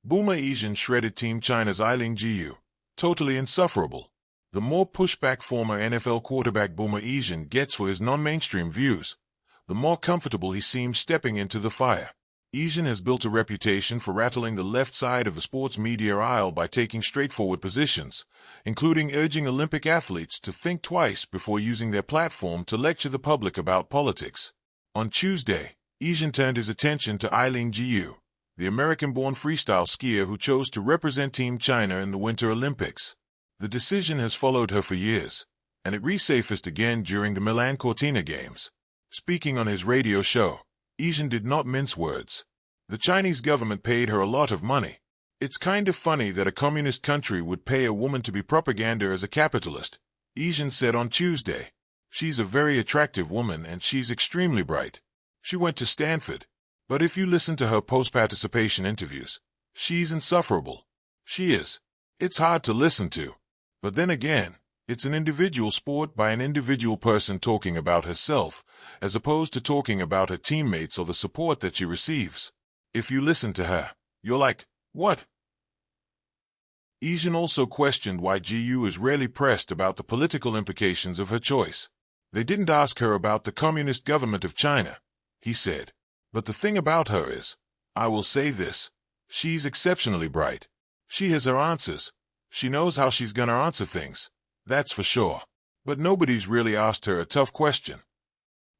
Boomer Esiason shredded Team China's Eileen Gu. Totally insufferable. The more pushback former NFL quarterback Boomer Esiason gets for his non-mainstream views, the more comfortable he seems stepping into the fire. Esiason has built a reputation for rattling the left side of the sports media aisle by taking straightforward positions, including urging Olympic athletes to think twice before using their platform to lecture the public about politics. On Tuesday, Esiason turned his attention to Eileen Gu, the American-born freestyle skier who chose to represent Team China in the Winter Olympics. The decision has followed her for years, and it resurfaced again during the Milan Cortina Games. Speaking on his radio show, Esiason did not mince words. The Chinese government paid her a lot of money. It's kind of funny that a communist country would pay a woman to be propaganda as a capitalist, Esiason said on Tuesday. She's a very attractive woman and she's extremely bright. She went to Stanford. But if you listen to her post-participation interviews, she's insufferable. She is. It's hard to listen to. But then again, it's an individual sport by an individual person talking about herself, as opposed to talking about her teammates or the support that she receives. If you listen to her, you're like, what? Esiason also questioned why Gu is rarely pressed about the political implications of her choice. They didn't ask her about the communist government of China, he said. But the thing about her is, I will say this, she's exceptionally bright. She has her answers. She knows how she's gonna answer things. That's for sure. But nobody's really asked her a tough question.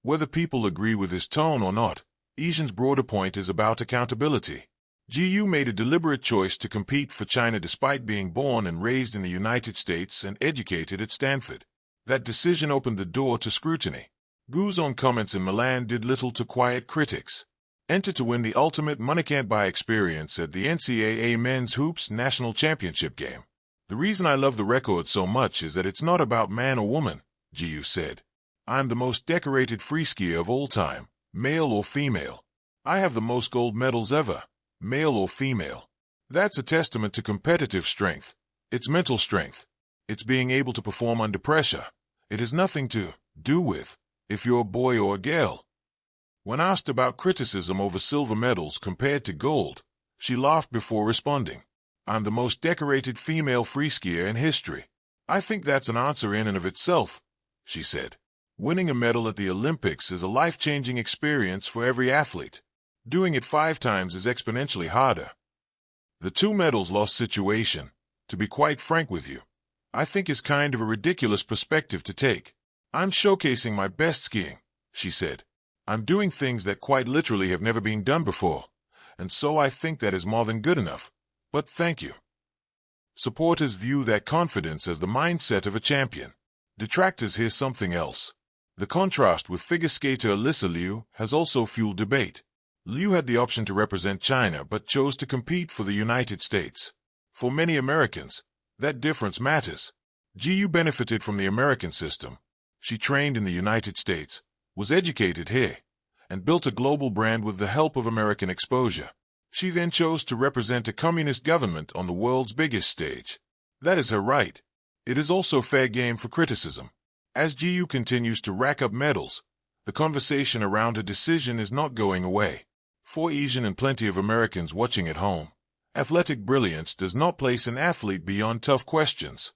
Whether people agree with his tone or not, Esiason's broader point is about accountability. Gu made a deliberate choice to compete for China despite being born and raised in the United States and educated at Stanford. That decision opened the door to scrutiny. Gu's own comments in Milan did little to quiet critics. Enter to win the ultimate money-can't-buy experience at the NCAA Men's Hoops National Championship game. The reason I love the record so much is that it's not about man or woman, Gu said. I'm the most decorated freeskier of all time, male or female. I have the most gold medals ever, male or female. That's a testament to competitive strength. It's mental strength. It's being able to perform under pressure. It has nothing to do with if you're a boy or a girl. When asked about criticism over silver medals compared to gold, she laughed before responding. I'm the most decorated female freeskier in history. I think that's an answer in and of itself, she said. Winning a medal at the Olympics is a life-changing experience for every athlete. Doing it 5 times is exponentially harder. The 2 medals lost situation, to be quite frank with you, I think is kind of a ridiculous perspective to take. I'm showcasing my best skiing, she said. I'm doing things that quite literally have never been done before, and so I think that is more than good enough. But thank you. Supporters view that confidence as the mindset of a champion. Detractors hear something else. The contrast with figure skater Alyssa Liu has also fueled debate. Liu had the option to represent China but chose to compete for the United States. For many Americans, that difference matters. Gu benefited from the American system. She trained in the United States, was educated here, and built a global brand with the help of American exposure. She then chose to represent a communist government on the world's biggest stage. That is her right. It is also fair game for criticism. As Gu continues to rack up medals, the conversation around her decision is not going away. For Esiason and plenty of Americans watching at home, athletic brilliance does not place an athlete beyond tough questions.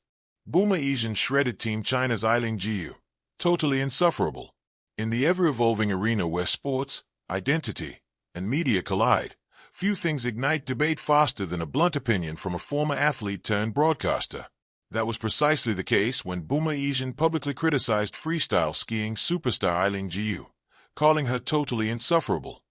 Boomer Esiason shredded Team China's Eileen Gu. Totally insufferable. In the ever-evolving arena where sports, identity, and media collide, few things ignite debate faster than a blunt opinion from a former athlete turned broadcaster. That was precisely the case when Boomer Esiason publicly criticized freestyle skiing superstar Eileen Gu, calling her totally insufferable.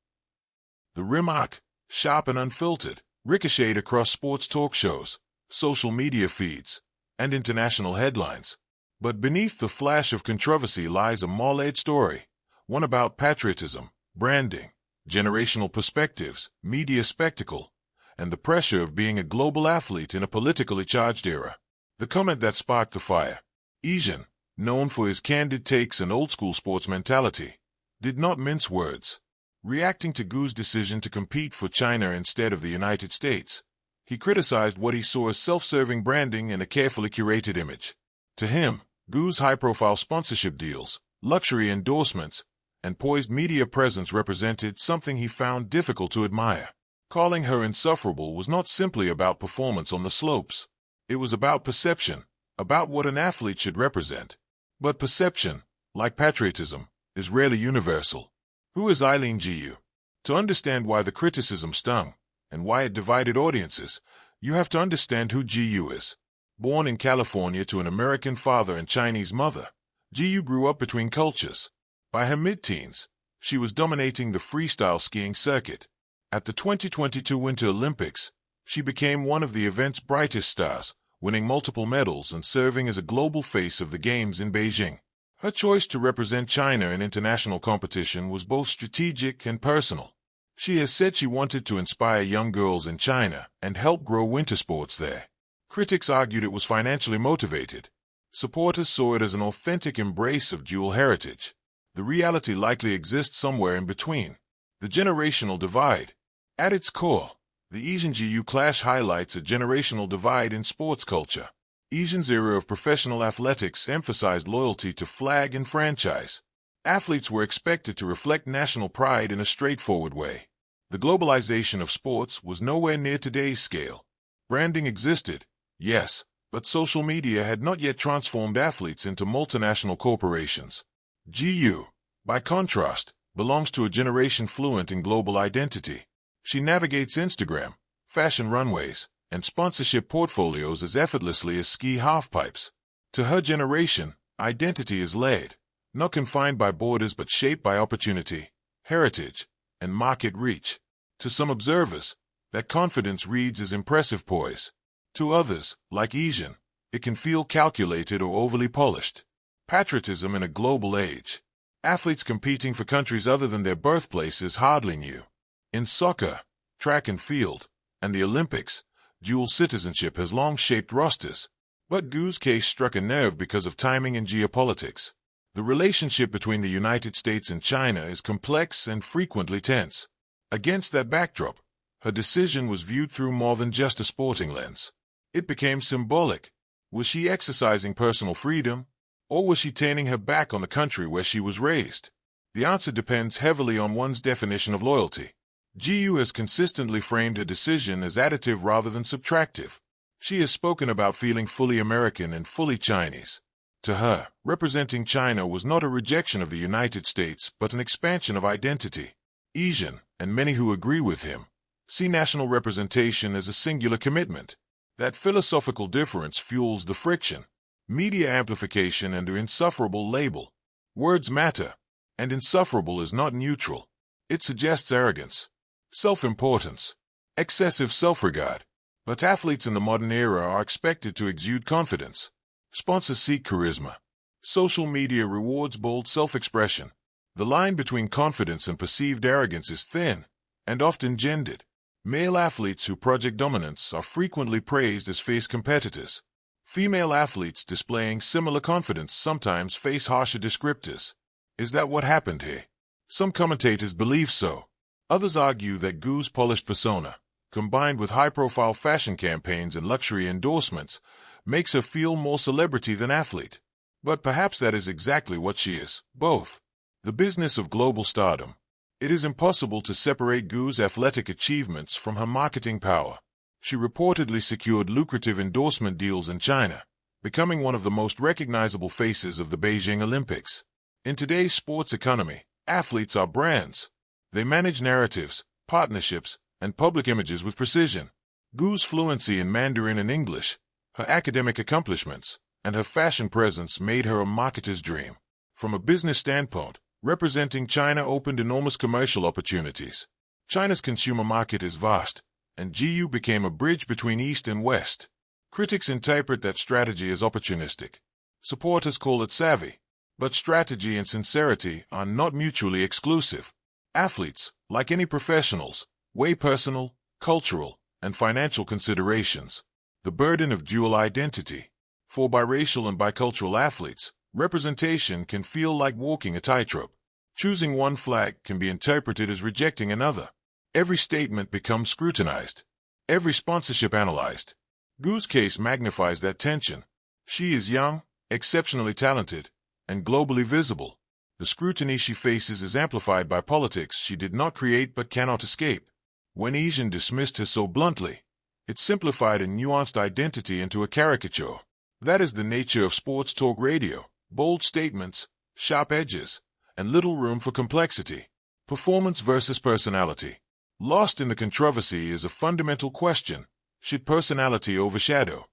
The remark, sharp and unfiltered, ricocheted across sports talk shows, social media feeds, and international headlines. But beneath the flash of controversy lies a more-layered story, one about patriotism, branding, generational perspectives, media spectacle, and the pressure of being a global athlete in a politically charged era. The comment that sparked the fire. Esiason, known for his candid takes and old-school sports mentality, did not mince words. Reacting to Gu's decision to compete for China instead of the United States, he criticized what he saw as self-serving branding and a carefully curated image. To him, Gu's high-profile sponsorship deals, luxury endorsements, and poised media presence represented something he found difficult to admire. Calling her insufferable was not simply about performance on the slopes. It was about perception, about what an athlete should represent. But perception, like patriotism, is rarely universal. Who is Eileen Gu? To understand why the criticism stung, and why it divided audiences, you have to understand who Gu is. Born in California to an American father and Chinese mother, Gu grew up between cultures. By her mid-teens, she was dominating the freestyle skiing circuit. At the 2022 Winter Olympics, she became one of the event's brightest stars, winning multiple medals and serving as a global face of the Games in Beijing. Her choice to represent China in international competition was both strategic and personal. She has said she wanted to inspire young girls in China and help grow winter sports there. Critics argued it was financially motivated. Supporters saw it as an authentic embrace of dual heritage. The reality likely exists somewhere in between. The generational divide. At its core, the Asian-GU clash highlights a generational divide in sports culture. Asian's era of professional athletics emphasized loyalty to flag and franchise. Athletes were expected to reflect national pride in a straightforward way. The globalization of sports was nowhere near today's scale. Branding existed, yes, but social media had not yet transformed athletes into multinational corporations. GU, by contrast, belongs to a generation fluent in global identity. She navigates Instagram, fashion runways, and sponsorship portfolios as effortlessly as ski halfpipes. To her generation, identity is layered, not confined by borders but shaped by opportunity, heritage, and market reach. To some observers, that confidence reads as impressive poise. To others, like Esiason, it can feel calculated or overly polished. Patriotism in a global age. Athletes competing for countries other than their birthplace is hardly new. In soccer, track and field, and the Olympics, dual citizenship has long shaped rosters. But Gu's case struck a nerve because of timing and geopolitics. The relationship between the United States and China is complex and frequently tense. Against that backdrop, her decision was viewed through more than just a sporting lens. It became symbolic. Was she exercising personal freedom, or was she turning her back on the country where she was raised? The answer depends heavily on one's definition of loyalty. GU has consistently framed her decision as additive rather than subtractive. She has spoken about feeling fully American and fully Chinese. To her, representing China was not a rejection of the United States but an expansion of identity. Esiason, and many who agree with him, see national representation as a singular commitment. That philosophical difference fuels the friction. Media amplification and the insufferable label. Words matter, and insufferable is not neutral. It suggests arrogance, self-importance, excessive self-regard. But athletes in the modern era are expected to exude confidence. Sponsors seek charisma. Social media rewards bold self-expression. The line between confidence and perceived arrogance is thin, and often gendered. Male athletes who project dominance are frequently praised as fierce competitors. Female athletes displaying similar confidence sometimes face harsher descriptors. Is that what happened here? Some commentators believe so. Others argue that Gu's polished persona, combined with high-profile fashion campaigns and luxury endorsements, makes her feel more celebrity than athlete. But perhaps that is exactly what she is, both. The business of global stardom. It is impossible to separate Gu's athletic achievements from her marketing power. She reportedly secured lucrative endorsement deals in China, becoming one of the most recognizable faces of the Beijing Olympics. In today's sports economy, athletes are brands. They manage narratives, partnerships, and public images with precision. Gu's fluency in Mandarin and English, her academic accomplishments, and her fashion presence made her a marketer's dream. From a business standpoint, representing China opened enormous commercial opportunities. China's consumer market is vast, and GU became a bridge between East and West. Critics interpret that strategy as opportunistic. Supporters call it savvy. But strategy and sincerity are not mutually exclusive. Athletes, like any professionals, weigh personal, cultural, and financial considerations. The burden of dual identity. For biracial and bicultural athletes, representation can feel like walking a tightrope. Choosing one flag can be interpreted as rejecting another. Every statement becomes scrutinized. Every sponsorship analyzed. Gu's case magnifies that tension. She is young, exceptionally talented, and globally visible. The scrutiny she faces is amplified by politics she did not create but cannot escape. When Esiason dismissed her so bluntly, it simplified a nuanced identity into a caricature. That is the nature of sports talk radio: bold statements, sharp edges, and little room for complexity. Performance versus personality. Lost in the controversy is a fundamental question: should personality overshadow